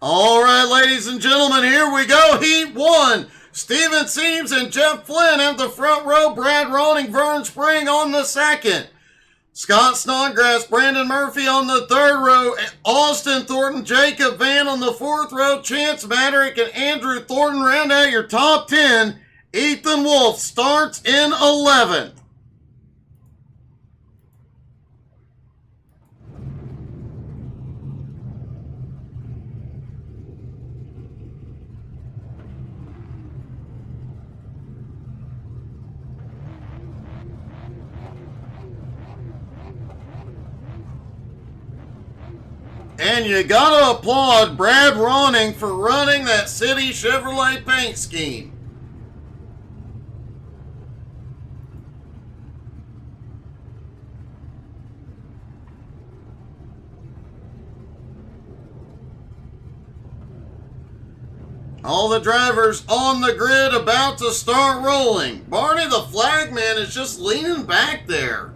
All right, ladies and gentlemen, here we go. Heat 1. Steven Seams and Jeff Flynn at the front row. Brad Ronning, Vern Spring on the second. Scott Snodgrass, Brandon Murphy on the third row. Austin Thornton, Jacob Van on the fourth row. Chance Maderick and Andrew Thornton round out your top 10. Ethan Wolf starts in 11th. And you gotta applaud Brad Ronning for running that City Chevrolet paint scheme. All the drivers on the grid about to start rolling. Barney the flagman is just leaning back there.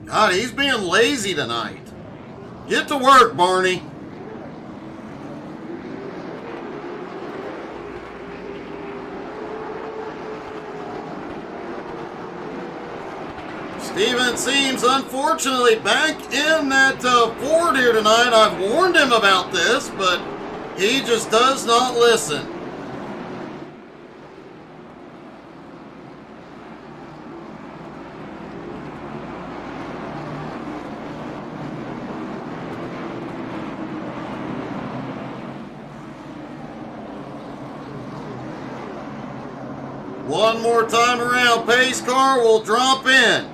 God, he's being lazy tonight. Get to work, Barney. Steven Seams, unfortunately, back in that Ford here tonight. I've warned him about this, but he just does not listen. One more time around, pace car will drop in.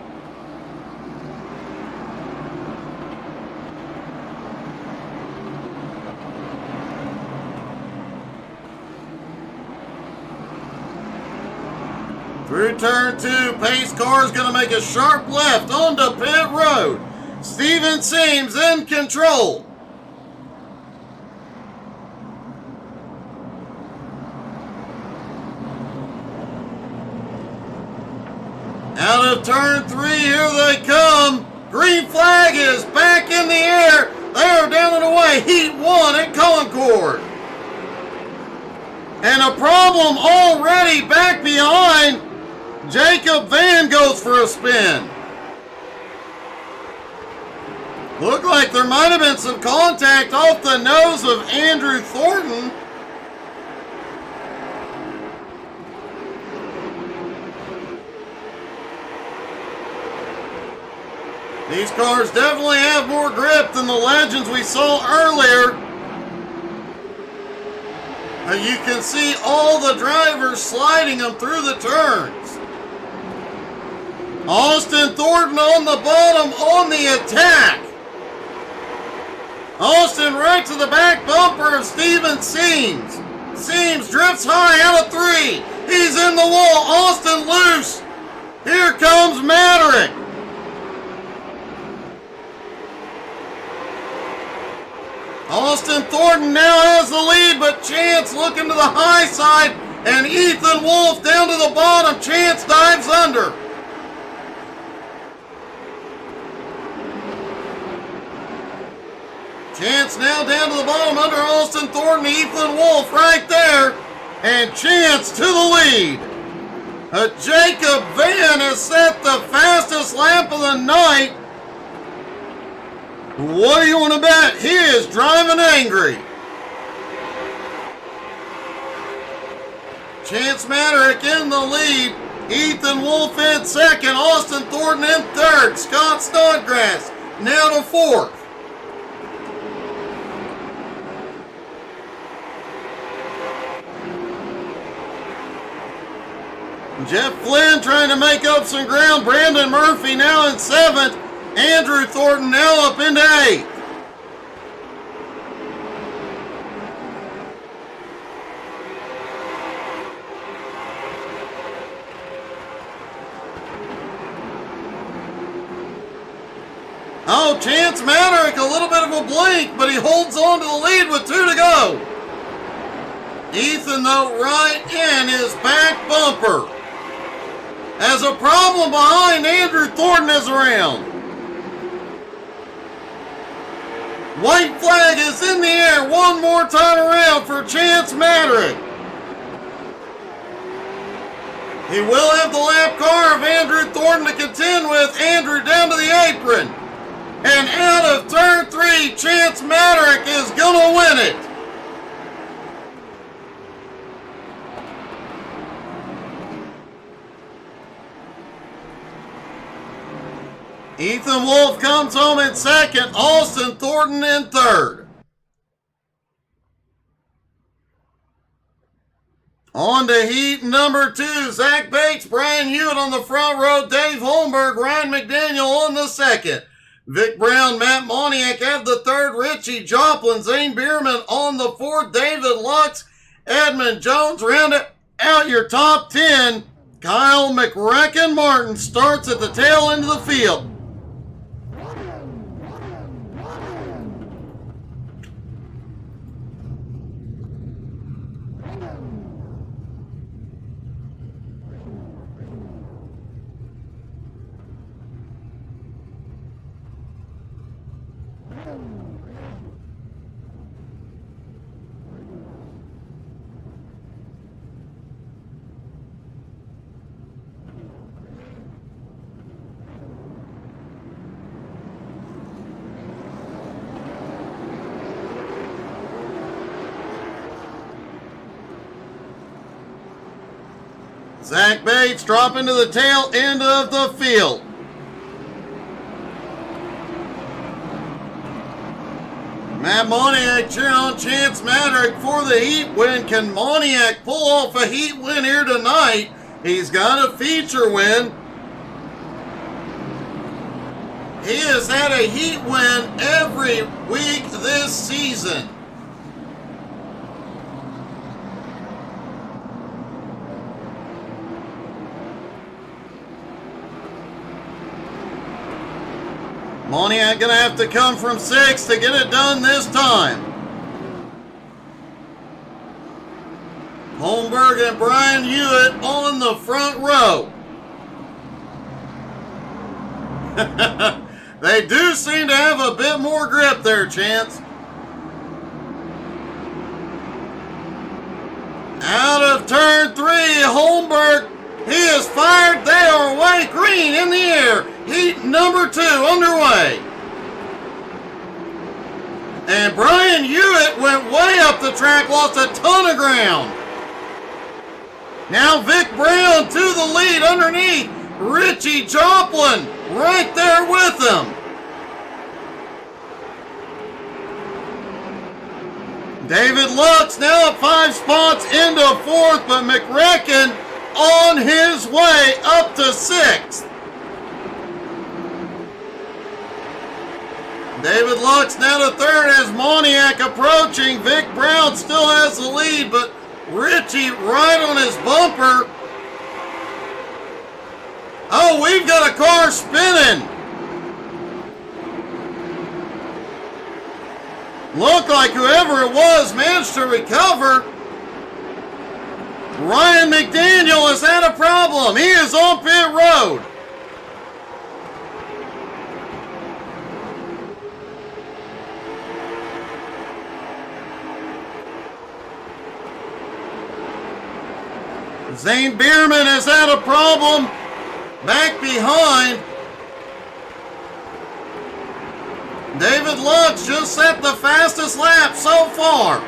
Through turn 2, pace car is going to make a sharp left onto pit road. Steven Seams in control. Out of turn 3, here they come. Green flag is back in the air. They are down and away. Heat 1 at Concord. And a problem already back behind. Jacob Van goes for a spin. Looked like there might have been some contact off the nose of Andrew Thornton. These cars definitely have more grip than the Legends we saw earlier. You can see all the drivers sliding them through the turns. Austin Thornton on the bottom on the attack. Austin right to the back bumper of Steven Seams. Seams drifts high out of 3. He's in the wall. Austin loose. Here comes Maderick. Austin Thornton now has the lead, but Chance looking to the high side, and Ethan Wolf down to the bottom. Chance dives under. Chance now down to the bottom under Austin Thornton, Ethan Wolf right there, and Chance to the lead. Jacob Van has set the fastest lap of the night. What do you want to bet? He is driving angry. Chance Maderick in the lead. Ethan Wolf in second. Austin Thornton in third. Scott Snodgrass now to fourth. Jeff Flynn trying to make up some ground. Brandon Murphy now in seventh. Andrew Thornton now up into 8th. Oh, Chance Maderick, a little bit of a blink, but he holds on to the lead with 2 to go. Ethan, though, right in his back bumper. Has a problem behind Andrew Thornton is around. White flag is in the air one more time around for Chance Madrick. He will have the lap car of Andrew Thornton to contend with. Andrew down to the apron. And out of turn 3, Chance Madrick is going to win it. Ethan Wolf comes home in second. Austin Thornton in third. On to heat number 2. Zach Bates, Brian Hewitt on the front row. Dave Holmberg, Ryan McDaniel on the second. Vic Brown, Matt Moniak have the third. Richie Joplin, Zane Bierman on the fourth. David Lux, Edmund Jones round out your top 10. Kyle McRecken Martin starts at the tail end of the field. Zach Bates dropping to the tail end of the field. Matt Moniak cheering on Chance Madrick for the heat win. Can Moniak pull off a heat win here tonight? He's got a feature win. He has had a heat win every week this season. Moniak gonna have to come from 6 to get it done this time. Holmberg and Brian Hewitt on the front row. They do seem to have a bit more grip there, Chance. Out of turn 3, Holmberg. He is fired. They are away. Green in the air. Heat number 2 underway. And Brian Hewitt went way up the track, lost a ton of ground. Now Vic Brown to the lead underneath. Richie Joplin right there with him. David Lux now at 5 spots into 4th, but McRecken on his way up to 6th. David Lux now to 3rd as Moniak approaching. Vic Brown still has the lead, but Richie right on his bumper. Oh, we've got a car spinning. Looked like whoever it was managed to recover. Ryan McDaniel has had a problem. He is on pit road. Zane Bierman has had a problem back behind. David Lux just set the fastest lap so far.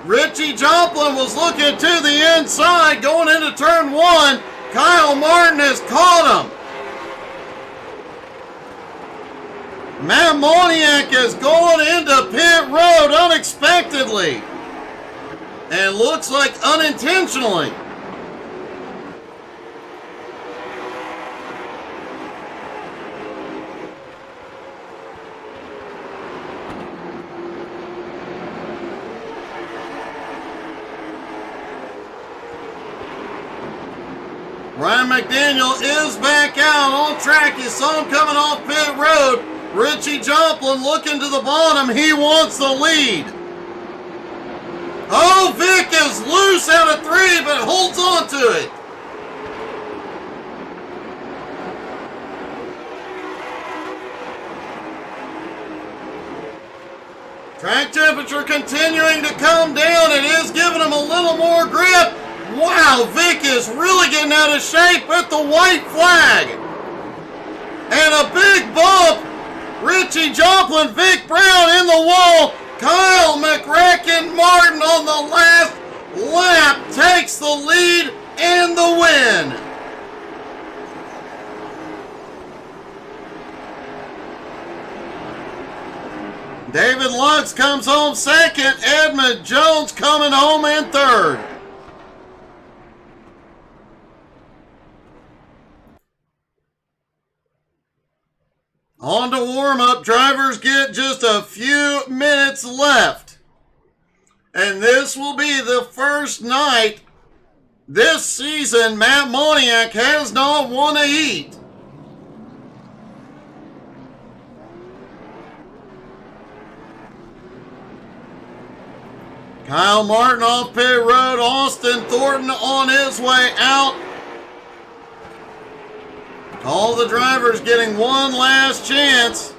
Richie Joplin was looking to the inside going into turn 1. Kyle Martin has caught him. Matt Moniak is going into pit road unexpectedly. And looks like unintentionally. Ryan McDaniel is back out on track. You saw him coming off pit road. Richie Joplin looking to the bottom. He wants the lead. Oh, Vic is loose out of 3, but holds on to it. Track temperature continuing to come down. It is giving him a little more grip. Wow, Vic is really getting out of shape with the white flag. And a big bump. Richie Joplin, Vic Brown in the wall. Kyle McCracken Martin on the last lap takes the lead and the win. David Lux comes home second. Edmund Jones coming home in third. On to warm-up. Drivers get just a few minutes left. And this will be the first night this season Matt Moniak has not won a heat. Kyle Martin off pit road. Austin Thornton on his way out. All the drivers getting one last chance.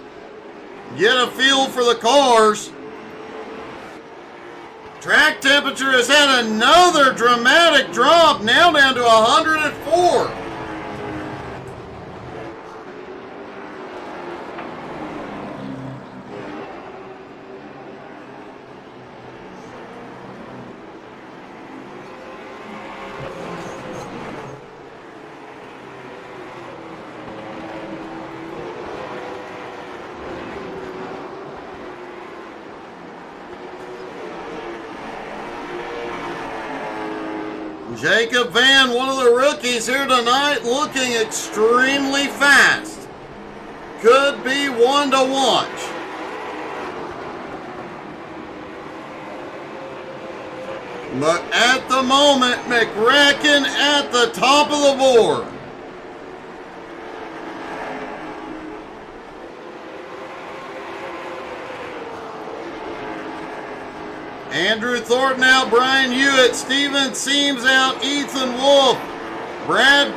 Get a feel for the cars. Track temperature has had another dramatic drop, now down to 104. Jacob Van, one of the rookies here tonight, looking extremely fast. Could be one to watch. But at the moment, McCracken at the top of the board. Andrew Thornton out, Brian Hewitt, Steven Seams out, Ethan Wolf, Brad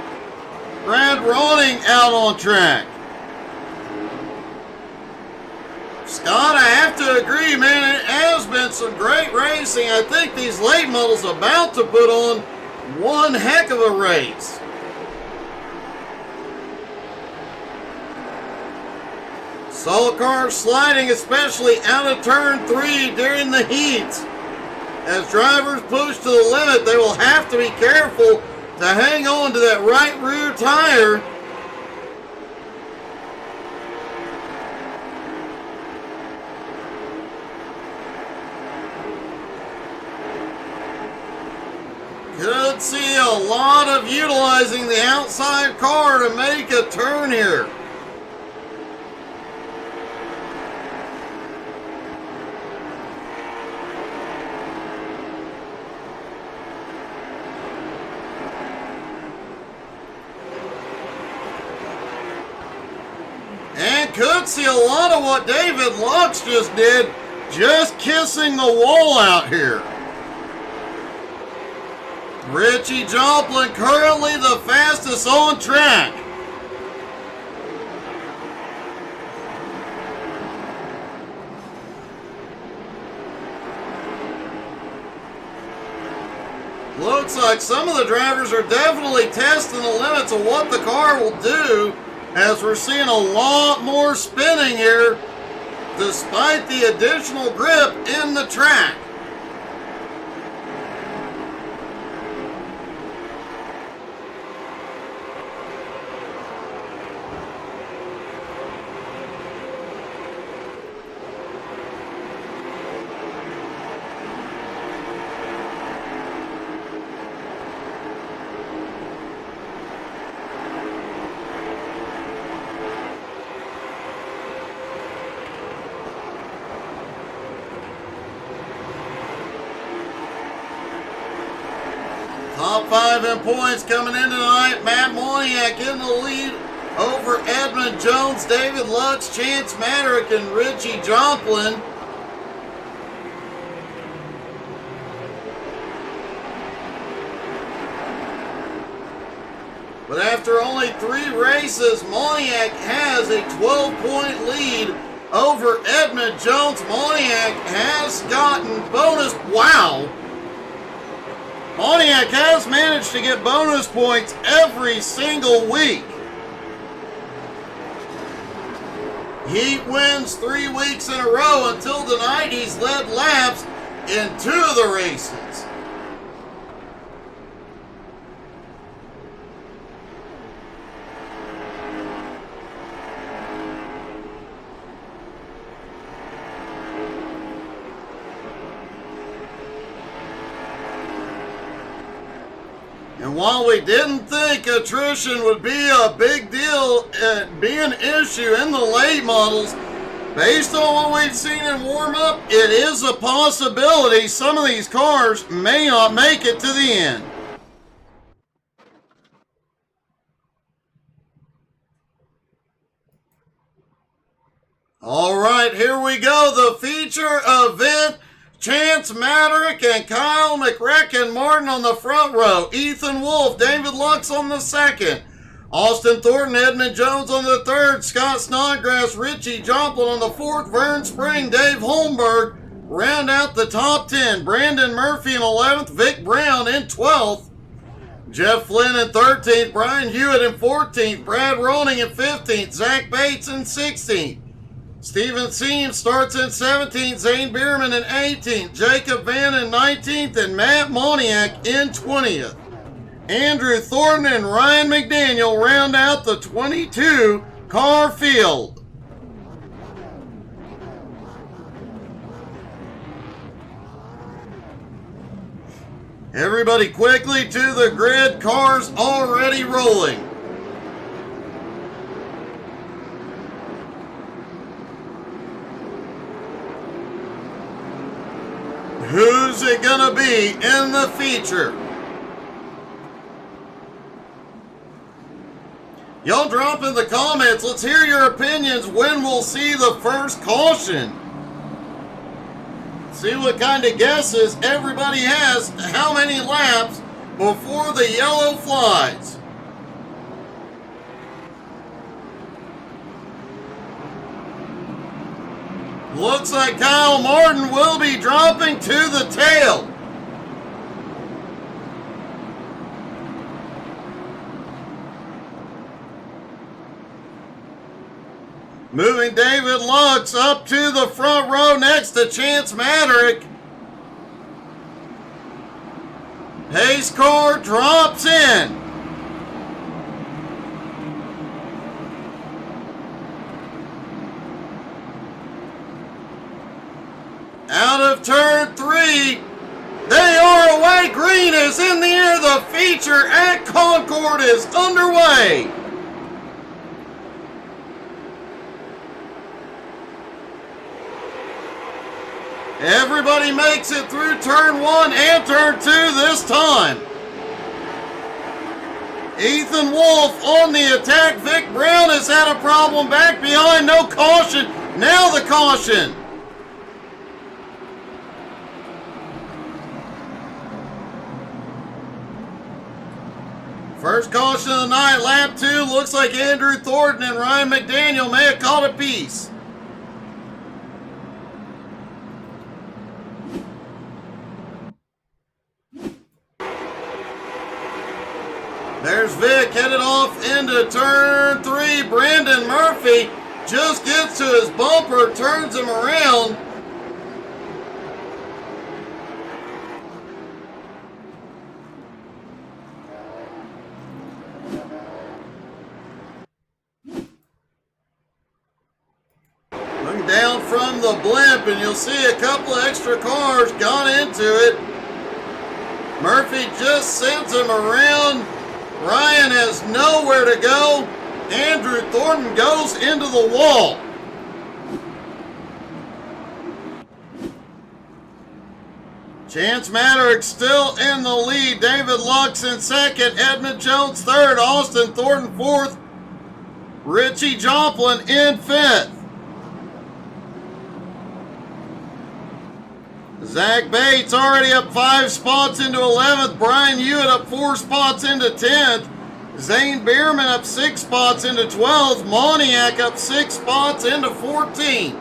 Ronning out on track. Scott, I have to agree, man, it has been some great racing. I think these late models about to put on one heck of a race. Saw cars sliding, especially out of turn 3 during the heats. As drivers push to the limit, they will have to be careful to hang on to that right rear tire. Could see a lot of utilizing the outside car to make a turn here. Could see a lot of what David Lux just did, just kissing the wall out here. Richie Joplin currently the fastest on track. Looks like some of the drivers are definitely testing the limits of what the car will do, as we're seeing a lot more spinning here despite the additional grip in the track. Top 5 in points coming in tonight. Matt Moniak in the lead over Edmund Jones, David Lux, Chance Maderick, and Richie Joplin. But after only 3 races, Moniak has a 12-point lead over Edmund Jones. Moniak has gotten bonus. Wow. Moniak has managed to get bonus points every single week. Heat wins 3 weeks in a row. Until tonight, he's led laps in 2 of the races. And while we didn't think attrition would be a big deal, be an issue in the late models, based on what we've seen in warm-up, it is a possibility some of these cars may not make it to the end. All right, here we go. The feature event. Chance Maderick and Kyle McRacken Martin on the front row. Ethan Wolf, David Lux on the second. Austin Thornton, Edmund Jones on the third. Scott Snodgrass, Richie Joplin on the fourth. Vern Spring, Dave Holmberg round out the top 10. Brandon Murphy in 11th. Vic Brown in 12th. Jeff Flynn in 13th. Brian Hewitt in 14th. Brad Roning in 15th. Zach Bates in 16th. Steven Seams starts in 17th, Zane Bierman in 18th, Jacob Van in 19th, and Matt Moniak in 20th. Andrew Thornton and Ryan McDaniel round out the 22 car field. Everybody quickly to the grid, cars already rolling. Who's it gonna be in the feature? Y'all drop in the comments. Let's hear your opinions when we'll see the first caution. See what kind of guesses everybody has. How many laps before the yellow flies? Looks like Kyle Martin will be dropping to the tail. Moving David Lux up to the front row next to Chance Maderick. Pace car drops in. Out of turn 3, they are away. Green is in the air. The feature at Concord is underway. Everybody makes it through turn 1 and turn 2 this time. Ethan Wolf on the attack. Vic Brown has had a problem back behind. No caution. Now the caution. First caution of the night, lap 2. Looks like Andrew Thornton and Ryan McDaniel may have caught a piece. There's Vic headed off into turn 3. Brandon Murphy just gets to his bumper, turns him around. Looking down from the blimp, and you'll see a couple of extra cars gone into it. Murphy just sends him around. Ryan has nowhere to go. Andrew Thornton goes into the wall. Chance Maderick still in the lead. David Lux in second. Edmund Jones third. Austin Thornton fourth. Richie Joplin in fifth. Zach Bates already up 5 spots into 11th. Brian Hewitt up 4 spots into 10th. Zane Bierman up 6 spots into 12th. Moniak up 6 spots into 14th.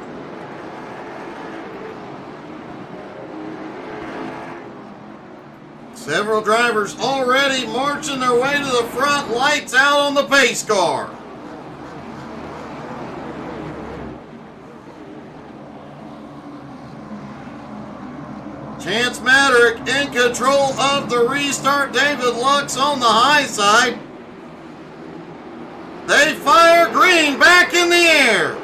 Several drivers already marching their way to the front, lights out on the pace car. Chance Maddock in control of the restart. David Lux on the high side. They fire green back in the air.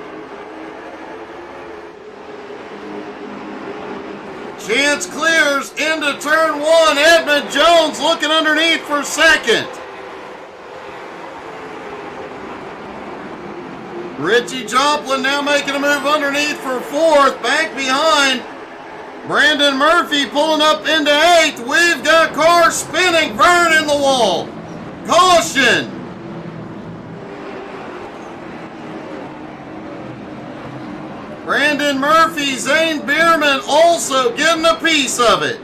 Chance clears into turn one. Edmund Jones looking underneath for second. Richie Joplin now making a move underneath for fourth. Back behind. Brandon Murphy pulling up into eighth. We've got cars spinning. Vern in the wall. Caution. Brandon Murphy, Zane Bierman also getting a piece of it.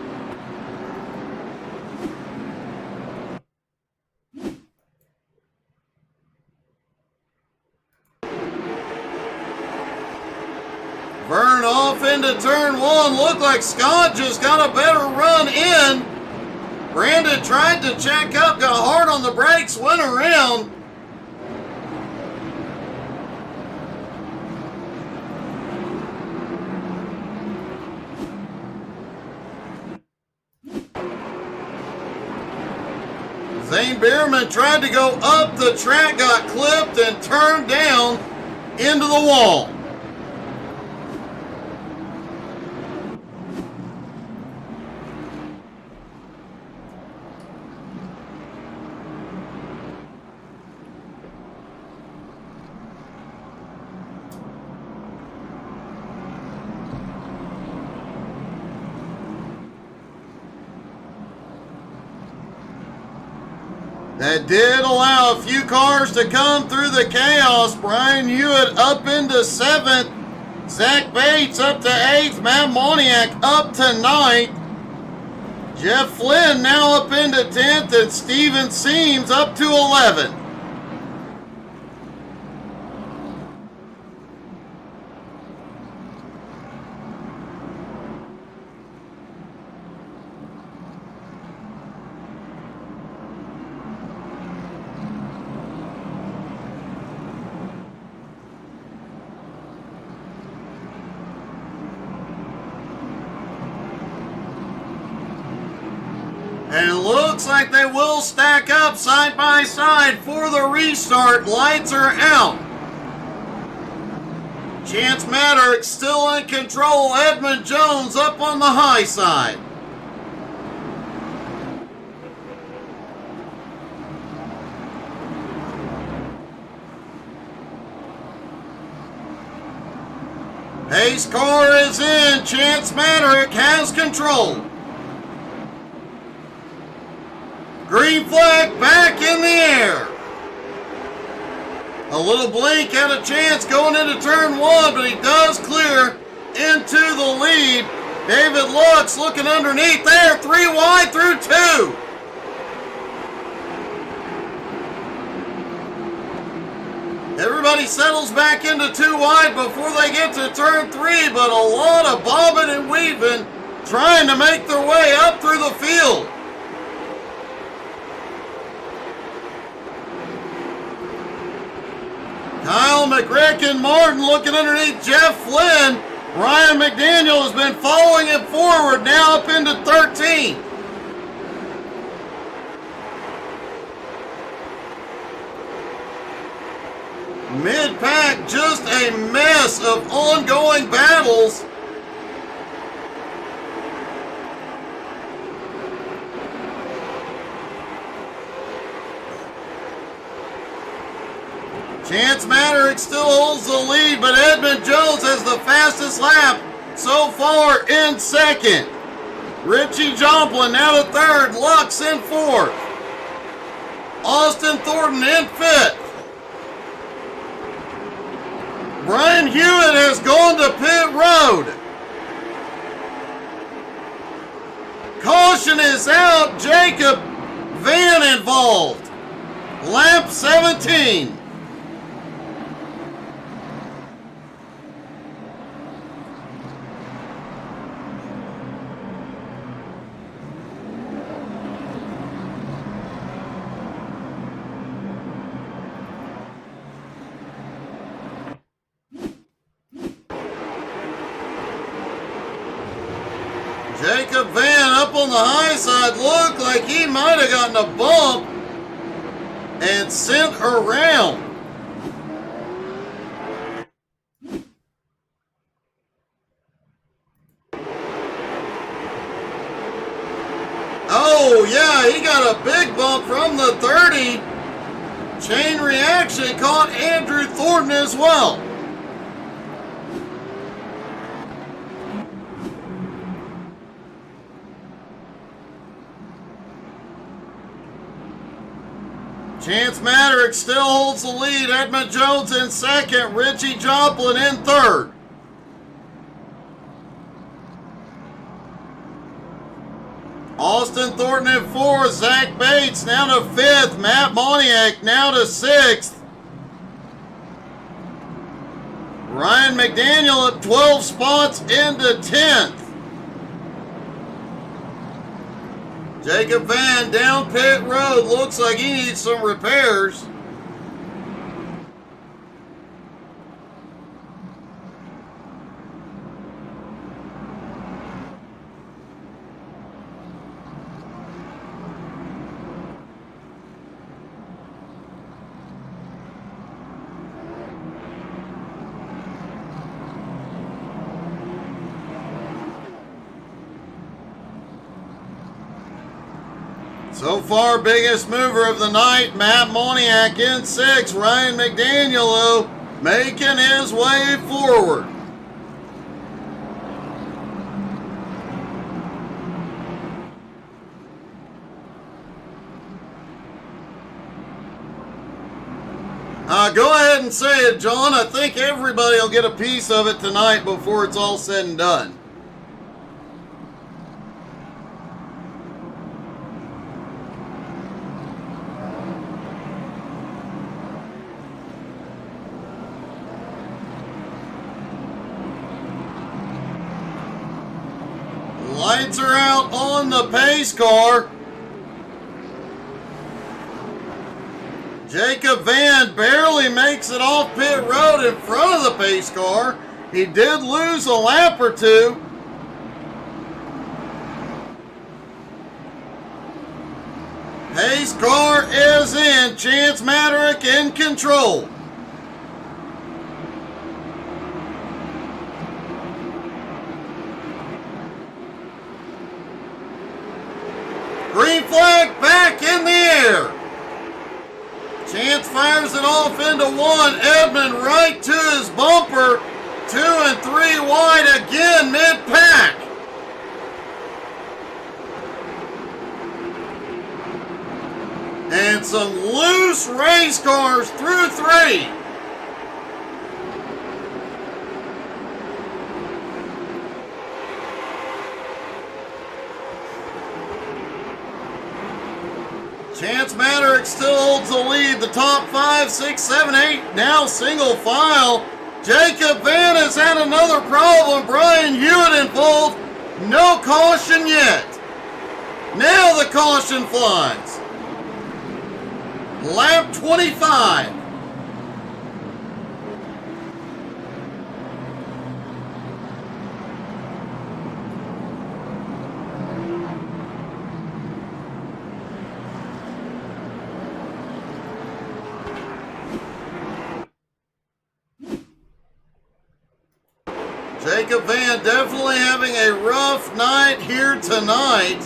Vern off into turn one. Looked like Scott just got a better run in. Brandon tried to check up, got hard on the brakes, went around. Zane Bierman tried to go up the track, got clipped and turned down into the wall. That did allow a few cars to come through the chaos. Brian Hewitt up into seventh. Zach Bates up to eighth. Matt Moniak up to ninth. Jeff Flynn now up into 10th. And Steven Seams up to 11th. And it looks like they will stack up side by side for the restart. Lights are out. Chance Maddox still in control. Edmund Jones up on the high side. Pace car is in. Chance Maddox has control. Green flag back in the air. A little blink had a chance going into turn one, but he does clear into the lead. David Lux looking underneath there. 3 wide through 2. Everybody settles back into 2 wide before they get to turn 3, but a lot of bobbing and weaving trying to make their way up through the field. Kyle McRicken Martin looking underneath Jeff Flynn. Ryan McDaniel has been following him forward, now up into 13. Mid-pack, just a mess of ongoing battles. Chance Maddox still holds the lead, but Edmund Jones has the fastest lap so far in second. Richie Joplin now to third, Lux in fourth. Austin Thornton in fifth. Brian Hewitt has gone to pit road. Caution is out, Jacob Van involved. Lap 17. Jacob Van up on the high side. Looked like he might have gotten a bump and sent around. Oh, yeah, he got a big bump from the 30. Chain reaction caught Andrew Thornton as well. Chance Maderick still holds the lead. Edmund Jones in second. Richie Joplin in third. Austin Thornton in fourth. Zach Bates now to fifth. Matt Moniak now to sixth. Ryan McDaniel at 12 spots into 10th. Jacob Van down pit road. Looks like he needs some repairs. So far, biggest mover of the night, Matt Moniak in sixth. Ryan McDaniel making his way forward. Go ahead and say it, John. I think everybody will get a piece of it tonight before it's all said and done. Lights are out on the pace car. Jacob Van barely makes it off pit road in front of the pace car. He did lose a lap or two. Pace car is in. Chance Maderick in control. Green flag back in the air. Chance fires it off into one. Edmund right to his bumper. 2 and 3 wide again mid-pack. And some loose race cars through 3. Chance Maderick still holds the lead. The top 5, 6, 7, 8 now single file. Jacob Van has had another problem. Brian Hewitt involved. No caution yet. Now the caution flies. Lap 25. Jacob Van definitely having a rough night here tonight.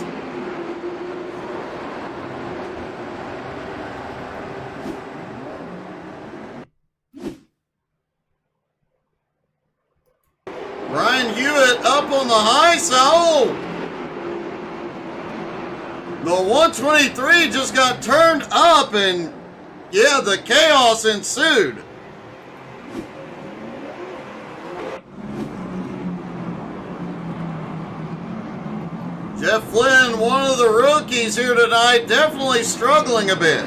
Brian Hewitt up on the high side. Oh! The 123 just got turned up and, yeah, the chaos ensued. Jeff Flynn, one of the rookies here tonight, definitely struggling a bit.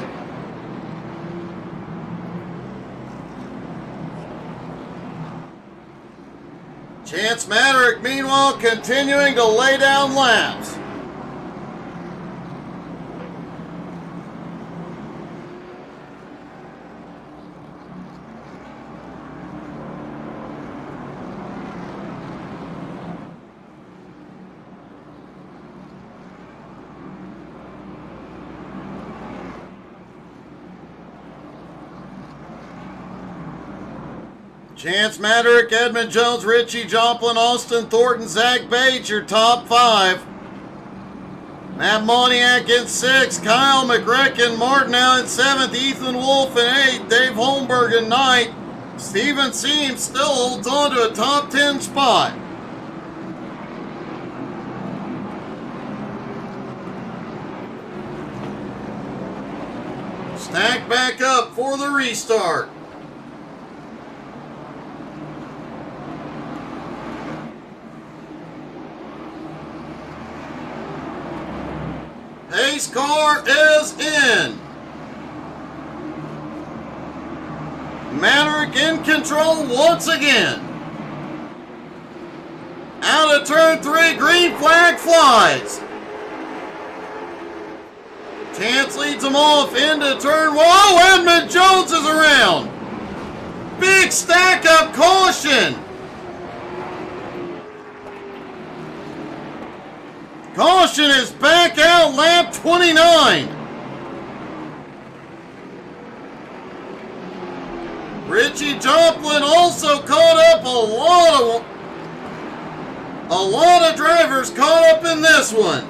Chance Maderick, meanwhile, continuing to lay down laps. Chance Maderick, Edmund Jones, Richie Joplin, Austin Thornton, Zach Bates, your top 5. Matt Moniak in 6th, Kyle McRecken, Martineau in 7th, Ethan Wolf in 8th, Dave Holmberg in 9th. Steven Seams still holds on to a top 10 spot. Stack back up for the restart. Pace car is in. Maverick in control once again. Out of turn 3, green flag flies. Chance leads them off into turn 1. Whoa, Edmund Jones is around. Big stack up caution. Caution is back out, lap 29. Richie Joplin also caught up. A lot of drivers caught up in this one.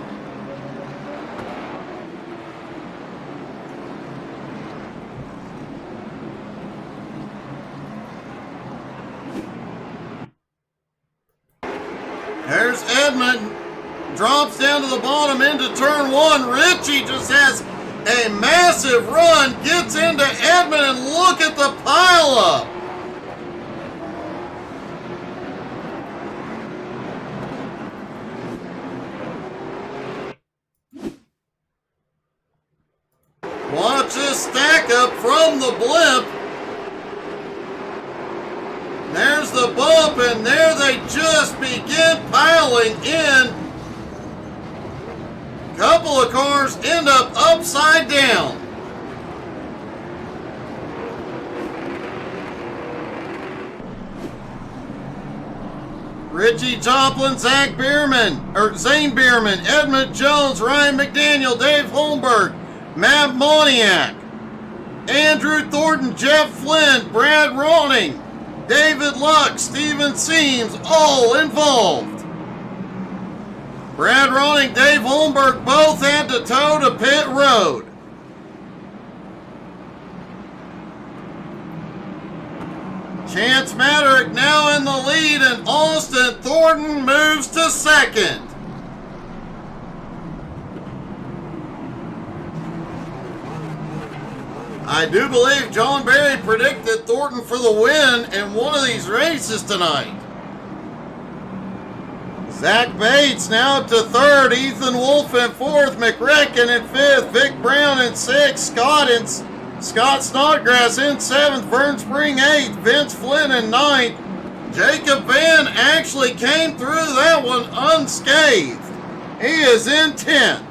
There's Edmund. Drops down to the bottom into turn 1. Richie just has a massive run. Gets into Edmund and look at the pileup. Watch this stack up from the blimp. There's the bump, and there they just begin piling in. Couple of cars end up upside down. Richie Joplin, Zane Bierman, Edmund Jones, Ryan McDaniel, Dave Holmberg, Matt Moniak, Andrew Thornton, Jeff Flynn, Brad Ronning, David Luck, Steven Seams, all involved. Brad Ronning, Dave Holmberg both had to tow to pit road. Chance Maderick now in the lead, and Austin Thornton moves to 2nd. I do believe John Berry predicted Thornton for the win in one of these races tonight. Zach Bates now up to 3rd, Ethan Wolf in 4th, McRecken in 5th, Vic Brown in 6th, Scott Snodgrass in 7th, Vern Spring 8th, Vince Flynn in 9th. Jacob Van actually came through that one unscathed. He is in 10th.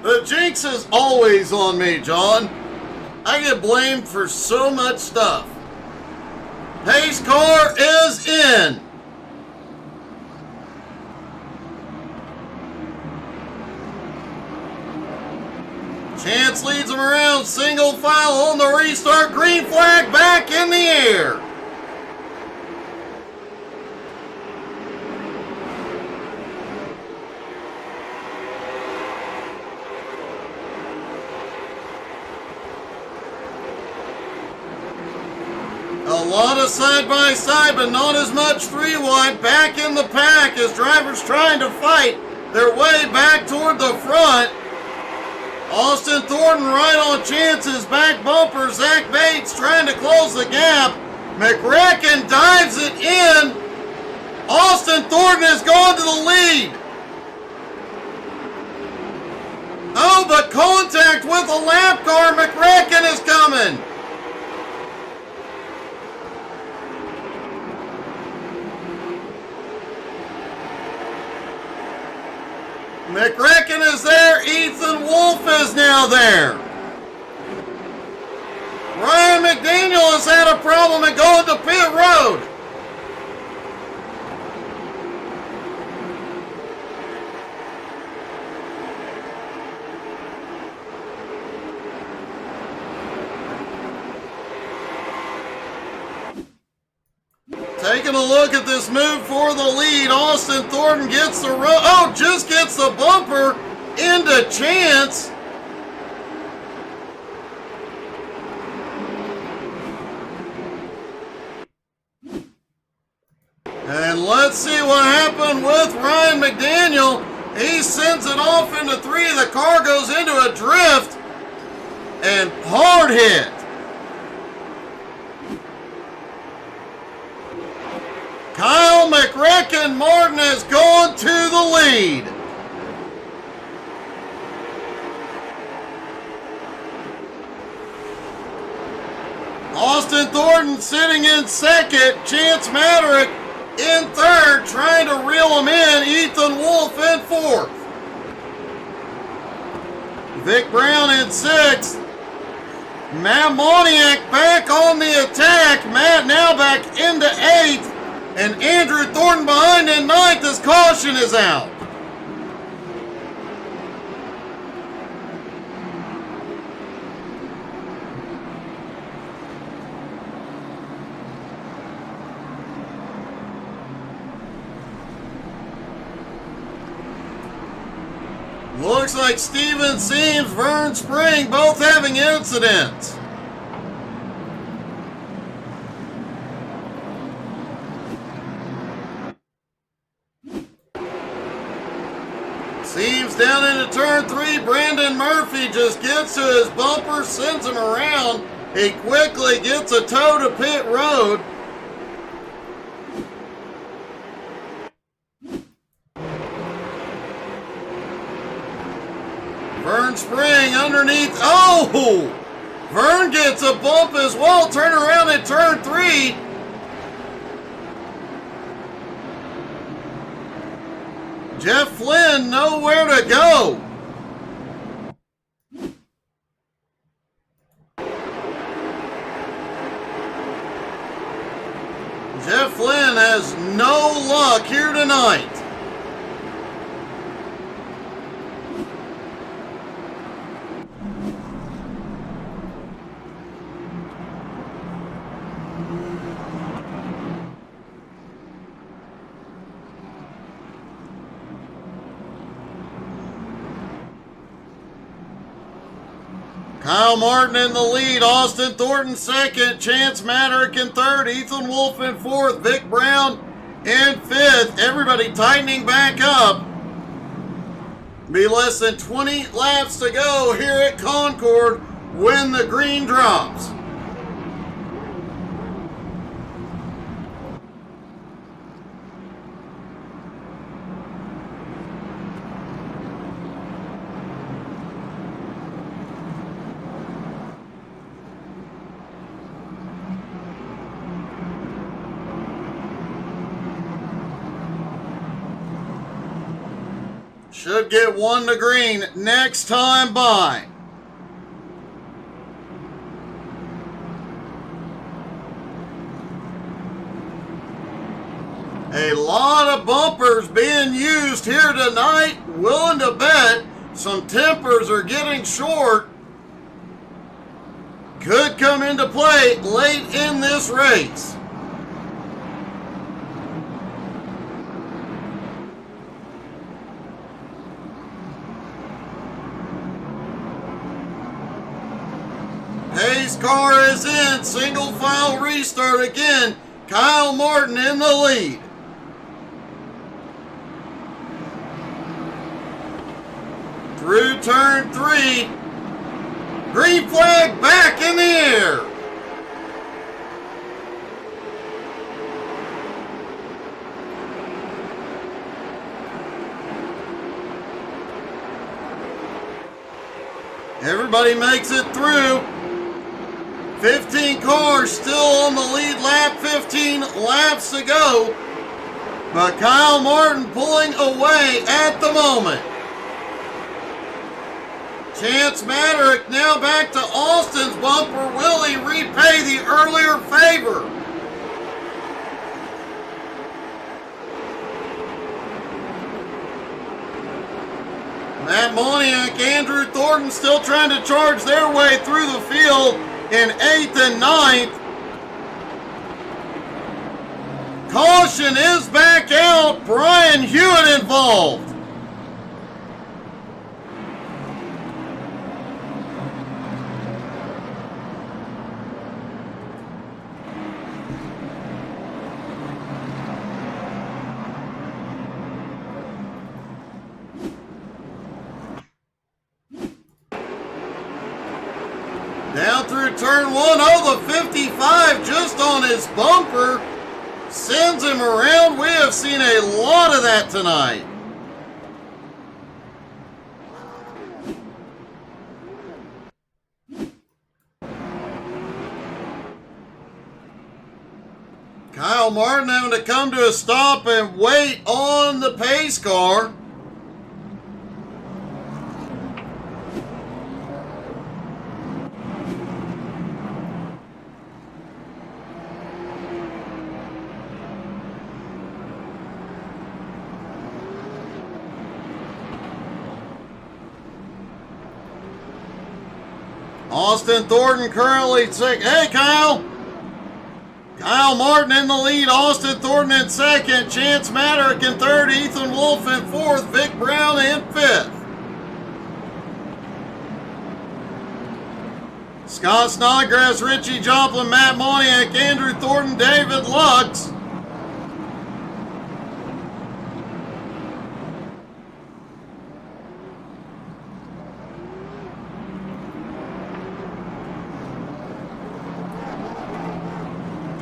The jinx is always on me, John. I get blamed for so much stuff. Pace car is in. Chance leads them around single file on the restart. Green flag back in the air. A lot of side-by-side, but not as much 3-wide. Back in the pack as drivers trying to fight their way back toward the front. Austin Thornton right on Chance's back bumper. Zach Bates trying to close the gap. McRecken dives it in. Austin Thornton has gone to the lead. Oh, but contact with a lap car. McRecken is coming. McRecken is there. Ethan Wolf is now there. gentlemen, going to pit road. Taking a look at this move for the lead. Austin Thornton gets the just gets the bumper into Chance. And let's see what happened with Ryan McDaniel. He sends it off into 3. The car goes into a drift and hard hit. Kyle McRacken Martin has gone to the lead. Austin Thornton sitting in second. Chance Maderick in third, trying to reel him in. Ethan Wolf in fourth. Vic Brown in sixth. Matt Moniak back on the attack. Matt now back into eighth. And Andrew Thornton behind in ninth as caution is out. Looks like Steven Seams, Vern Spring both having incidents. Seams down into turn 3. Brandon Murphy just gets to his bumper, sends him around. He quickly gets a tow to pit road. Vern Spring underneath. Oh! Vern gets a bump as well. Turn around at turn 3. Jeff Flynn nowhere to go. Jeff Flynn has no luck here tonight. Kyle Martin in the lead, Austin Thornton second, Chance Maderick in third, Ethan Wolf in fourth, Vic Brown in fifth. Everybody tightening back up. Be less than 20 laps to go here at Concord when the green drops. Should get 1 to green next time by. A lot of bumpers being used here tonight. Willing to bet some tempers are getting short. Could come into play late in this race. Hayes' car is in. Single file restart again. Kyle Martin in the lead. Through turn 3. Green flag back in the air. Everybody makes it through. 15 cars still on the lead lap, 15 laps to go. But Kyle Martin pulling away at the moment. Chance Maderick now back to Austin's bumper. Will he repay the earlier favor. Matt Moniak, Andrew Thornton still trying to charge their way through the field in 8th and 9th. Caution is back out. Brian Hewitt involved. Down through turn 1. Oh, the 55 just on his bumper sends him around. We have seen a lot of that tonight. Kyle Martin having to come to a stop and wait on the pace car. Austin Thornton currently second. Hey, Kyle! Kyle Martin in the lead. Austin Thornton in second. Chance Maddock in third. Ethan Wolf in fourth. Vic Brown in fifth. Scott Snodgrass, Richie Joplin, Matt Moniak, Andrew Thornton, David Lux.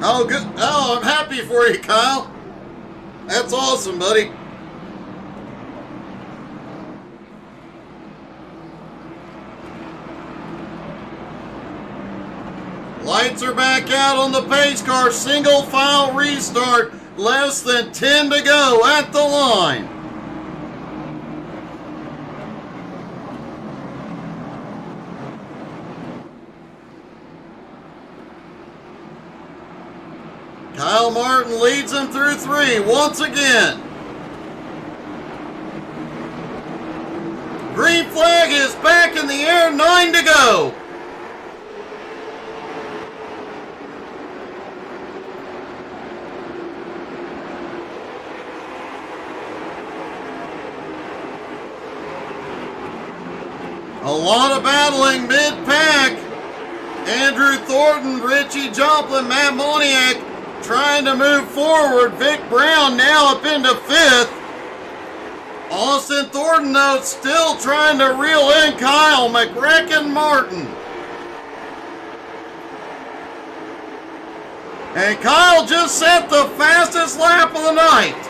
Oh, good. Oh, I'm happy for you, Kyle. That's awesome, buddy. Lights are back out on the pace car. Single file restart. Less than 10 to go at the line. Kyle Martin leads him through 3 once again. Green flag is back in the air, 9 to go. A lot of battling mid-pack. Andrew Thornton, Richie Joplin, Matt Moniak trying to move forward. Vic Brown now up into 5th. Austin Thornton, though, still trying to reel in Kyle McRacken Martin. And Kyle just set the fastest lap of the night.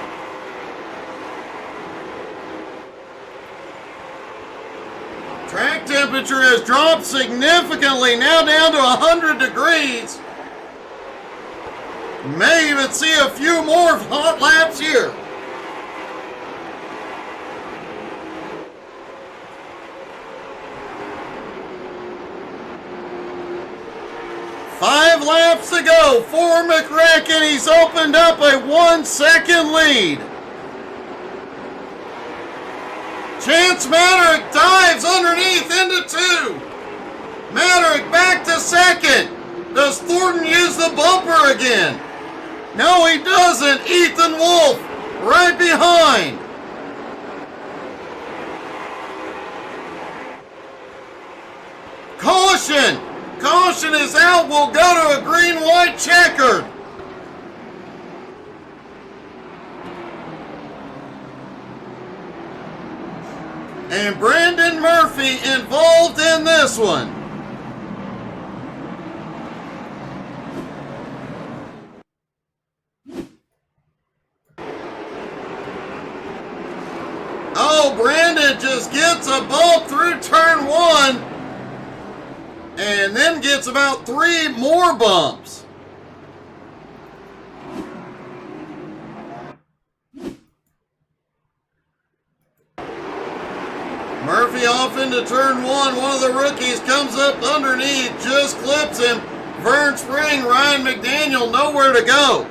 Track temperature has dropped significantly, now down to 100 degrees. May even see a few more hot laps here. Five laps to go for McRacken. He's opened up a 1-second lead. Chance Maddock dives underneath into 2. Maddock back to second. Does Thornton use the bumper again? No, he doesn't. Ethan Wolf right behind. Caution! Caution is out. We'll go to a green-white checkered. And Brandon Murphy involved in this one. Oh, Brandon just gets a bump through turn 1 and then gets about 3 more bumps. Murphy off into turn 1. One of the rookies comes up underneath, just clips him. Vern Spring, Ryan McDaniel, nowhere to go.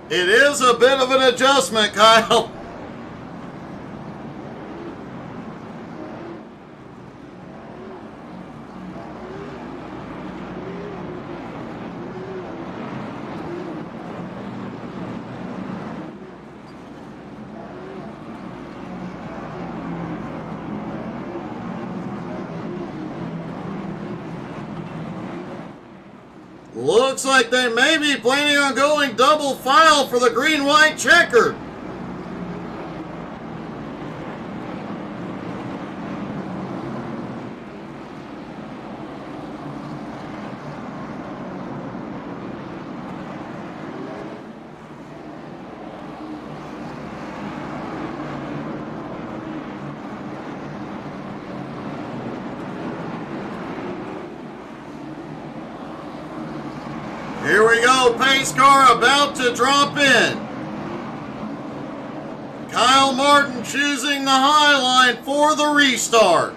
It is a bit of an adjustment, Kyle. Looks like they may be planning on going double file for the green-white checkered. Here we go, pace car about to drop in. Kyle Martin choosing the high line for the restart.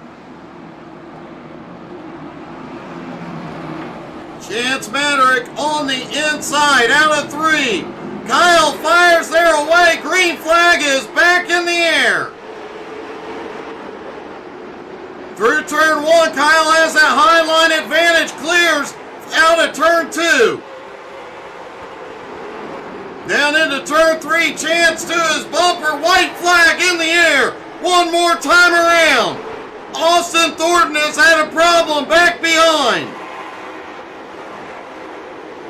Chance Maderick on the inside, out of 3. Kyle fires there away, green flag is back in the air. Through turn 1, Kyle has that high line advantage, clears out of turn 2. Down into turn 3, Chance to his bumper, white flag in the air. One more time around. Austin Thornton has had a problem back behind.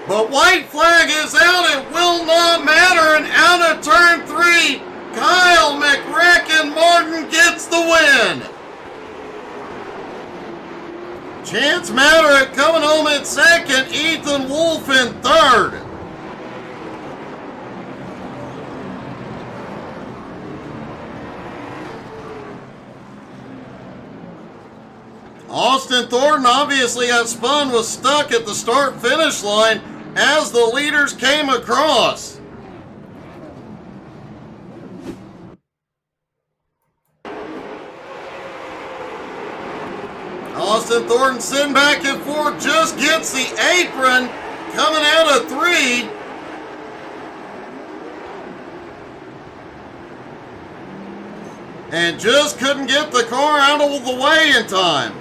But white flag is out, it will not matter, and out of turn 3, Kyle McRacken Martin gets the win. Chance Maderick coming home in second, Ethan Wolf in third. Austin Thornton obviously got spun, was stuck at the start-finish line as the leaders came across. Austin Thornton sitting back and forth, just gets the apron, coming out of 3. And just couldn't get the car out of the way in time.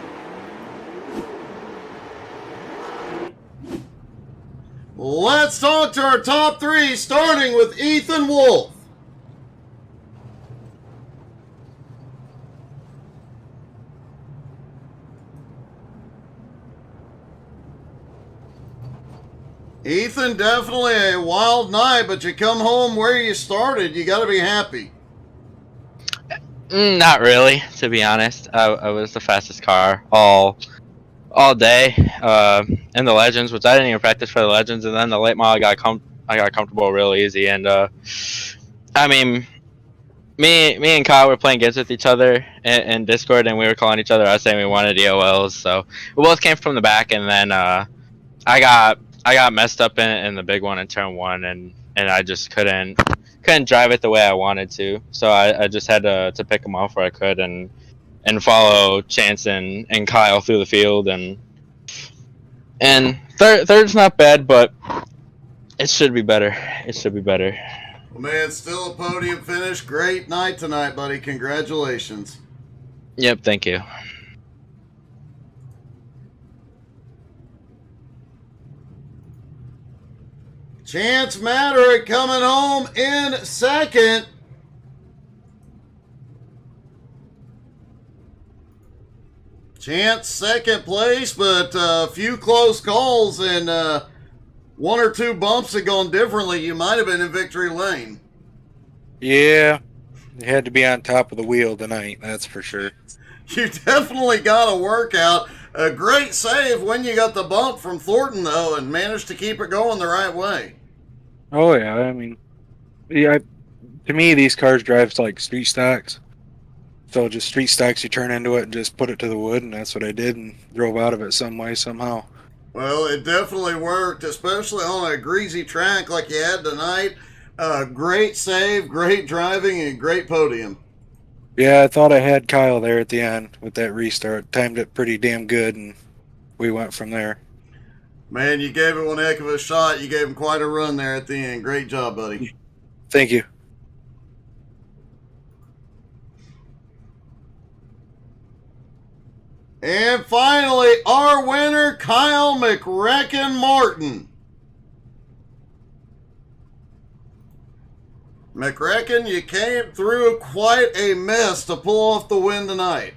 Let's talk to our top 3, starting with Ethan Wolf. Ethan, definitely a wild night, but you come home where you started, you got to be happy. Not really, to be honest. I was the fastest car all day in the Legends, which I didn't even practice for the Legends, and then the late model I got comfortable real easy. And I mean, me and Kyle were playing games with each other in Discord, and we were calling each other out saying we wanted EOLs. So we both came from the back, and then I got messed up in the big one in turn 1, and I just couldn't drive it the way I wanted to. So I just had to pick them off where I could and follow Chance and Kyle through the field, and third's not bad, but it should be better. It should be better. Well, man, still a podium finish. Great night tonight, buddy. Congratulations. Yep, thank you. Chance Maderick coming home in second. Chance second place, but a few close calls and one or two bumps had gone differently. You might have been in victory lane. Yeah, you had to be on top of the wheel tonight, that's for sure. You definitely got a workout. A great save when you got the bump from Thornton, though, and managed to keep it going the right way. Oh, yeah, I mean, yeah, to me, these cars drive like street stocks. So just street stocks, you turn into it and just put it to the wood, and that's what I did, and drove out of it some way, somehow. Well, it definitely worked, especially on a greasy track like you had tonight. Great save, great driving, and great podium. Yeah, I thought I had Kyle there at the end with that restart. Timed it pretty damn good, and we went from there. Man, you gave it one heck of a shot. You gave him quite a run there at the end. Great job, buddy. Thank you. And finally, our winner, Kyle McRecken Martin. McRecken, you came through quite a mess to pull off the win tonight.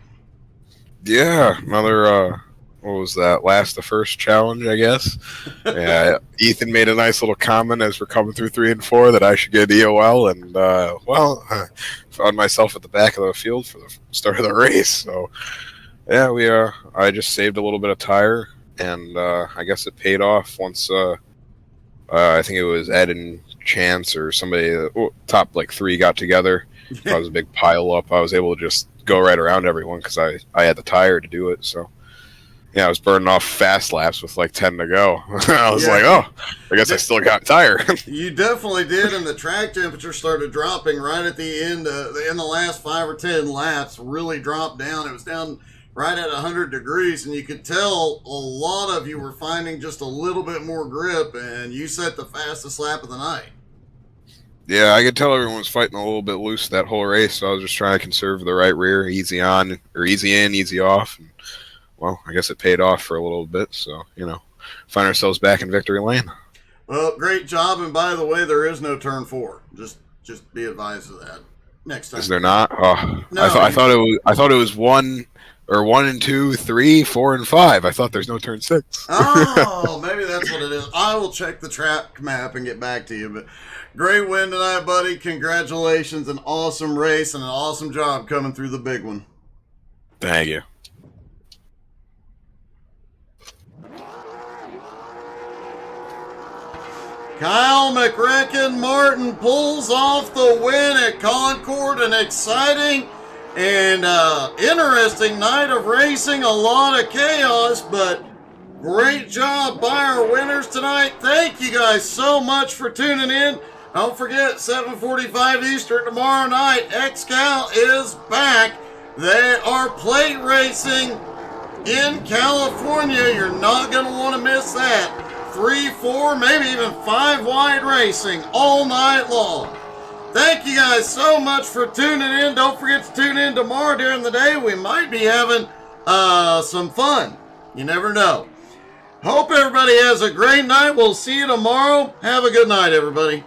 Yeah, another, what was that, the first challenge, I guess? Yeah, Ethan made a nice little comment as we're coming through 3 and 4 that I should get EOL, and, I found myself at the back of the field for the start of the race, so... Yeah, I just saved a little bit of tire, and I guess it paid off once, I think it was Ed and Chance or somebody, top like 3 got together. Caused a big pile up. I was able to just go right around everyone because I had the tire to do it, so... Yeah, I was burning off fast laps with like 10 to go. I was like, oh, I guess I still got tire. You definitely did, and the track temperature started dropping right at the end. In the last 5 or 10 laps, really dropped down. It was down right at 100 degrees, and you could tell a lot of you were finding just a little bit more grip, and you set the fastest lap of the night. Yeah, I could tell everyone was fighting a little bit loose that whole race, so I was just trying to conserve the right rear, easy on, or easy in, easy off. And, well, I guess it paid off for a little bit, so, find ourselves back in victory lane. Well, great job, and by the way, there is no turn 4. Just be advised of that next time. Is there not? Oh, no, I thought it was 1 and 2, 3, 4 and 5. I thought there's no turn 6. Oh, maybe that's what it is. I will check the track map and get back to you. But great win tonight, buddy. Congratulations. An awesome race and an awesome job coming through the big one. Thank you. Kyle McRecken Martin pulls off the win at Concord. An exciting and interesting night of racing. A lot of chaos, but great job by our winners tonight. Thank you guys so much for tuning in. Don't forget, 7:45 Eastern tomorrow night, XCal is back. They are plate racing in California. You're not going to want to miss that. 3, 4, maybe even 5 wide racing all night long. Thank you guys so much for tuning in. Don't forget to tune in tomorrow during the day. We might be having some fun. You never know. Hope everybody has a great night. We'll see you tomorrow. Have a good night, everybody.